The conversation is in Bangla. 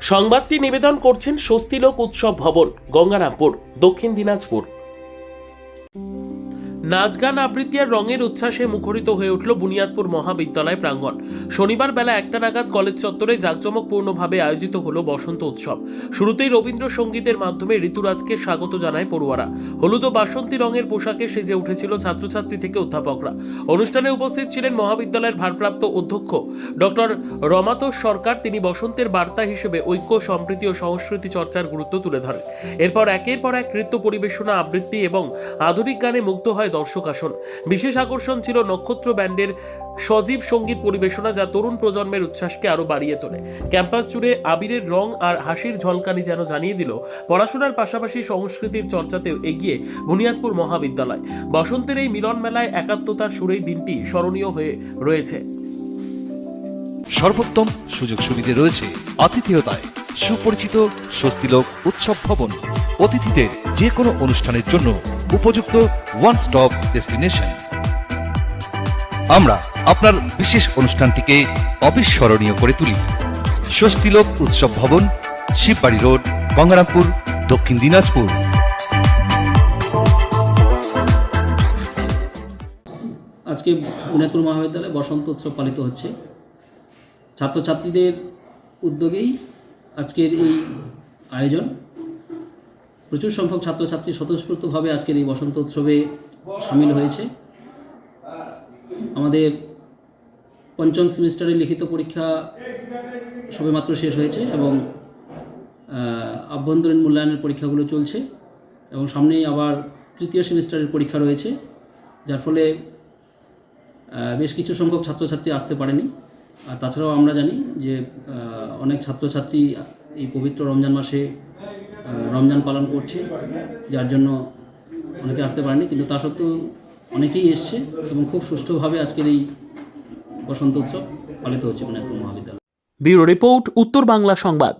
সংবাদটি নিবেদন করছেন স্বস্তিলোক উৎসব ভবন, গঙ্গারামপুর, দক্ষিণ দিনাজপুর। নাচ গান আবৃত্তি আর রঙের উচ্ছ্বাসে মুখরিত হয়ে উঠল বুনিয়াদপুর মহাবিদ্যালয় প্রাঙ্গণ। শনিবার বেলা 1টা নাগাদ কলেজ চত্বরে জাঁকজমকপূর্ণভাবে আয়োজিত হলো বসন্ত উৎসব। শুরুতেই রবীন্দ্রসঙ্গীতের মাধ্যমে ঋতুরাজকে স্বাগত জানায় পড়ুয়ারা। হলুদ ও বাসন্তী রঙের পোশাকে সেজে উঠেছিল ছাত্রছাত্রী থেকে অধ্যাপকরা। অনুষ্ঠানে উপস্থিত ছিলেন মহাবিদ্যালয়ের ভারপ্রাপ্ত অধ্যক্ষ ডক্টর রমাতোষ সরকার। তিনি বসন্তের বার্তা হিসেবে ঐক্য, সম্প্রীতি ও সংস্কৃতি চর্চার গুরুত্ব তুলে ধরেন। এরপর একের পর এক নৃত্য পরিবেশনা, আবৃত্তি এবং আধুনিক গানে মুগ্ধ হয় দর্শক আসন। বিশেষ আকর্ষণ ছিল নক্ষত্র ব্যান্ডের সজীব সঙ্গীত পরিবেশনা, যা তরুণ প্রজন্মের উচ্ছ্বাসকে আরো বাড়িয়ে তোলে। ক্যাম্পাস জুড়ে আবিরের রং আর হাসির ঝলকানি যেন জানিয়ে দিল পড়াশোনার পাশাপাশি সংস্কৃতির চর্চাতেও এগিয়ে বুনিয়াদপুর মহাবিদ্যালয়। বসন্তের এই মিলন মেলায় একাত্মতার সুরেই দিনটি স্মরণীয় হয়ে রয়েছে। সর্বোত্তম সুযোগ সুবিধে রয়েছে আতিথেয়তায়। সুপরিচিত স্বস্তিলোক উৎসব ভবন অতিথিদের যে কোনো অনুষ্ঠানের জন্য উপযুক্ত ওয়ান স্টপ ডেস্টিনেশন। আমরা আপনার বিশেষ অনুষ্ঠানটিকে অবিস্মরণীয় করে তুলি। স্বস্তিলোক উৎসব ভবন, শিববাড়ি রোড, গঙ্গারামপুর, দক্ষিণ দিনাজপুর। আজকে বুনিয়াদপুর মহাবিদ্যালয়ে বসন্ত উৎসব পালিত হচ্ছে। ছাত্রছাত্রীদের উদ্যোগেই আজকের এই আয়োজন। প্রচুর সংখ্যক ছাত্রছাত্রী স্বতঃস্ফূর্তভাবে আজকের এই বসন্ত উৎসবে সামিল হয়েছে। আমাদের পঞ্চম সেমিস্টারের লিখিত পরীক্ষা সবেমাত্র শেষ হয়েছে এবং আভ্যন্তরীণ মূল্যায়নের পরীক্ষাগুলো চলছে এবং সামনেই আবার তৃতীয় সেমিস্টারের পরীক্ষা রয়েছে, যার ফলে বেশ কিছু সংখ্যক ছাত্রছাত্রী আসতে পারেনি। আর তাছাড়াও আমরা জানি যে অনেক ছাত্রছাত্রী এই পবিত্র রমজান মাসে রমজান পালন করছে, যার জন্য অনেকে আসতে পারেনি, কিন্তু তা সত্ত্বেও অনেকেই এসছে এবং খুব সুষ্ঠুভাবে আজকের এই বসন্ত উৎসব পালিত হচ্ছে বুনিয়াদপুর মহাবিদ্যালয়। ব্যুরো রিপোর্ট, উত্তর বাংলা সংবাদ।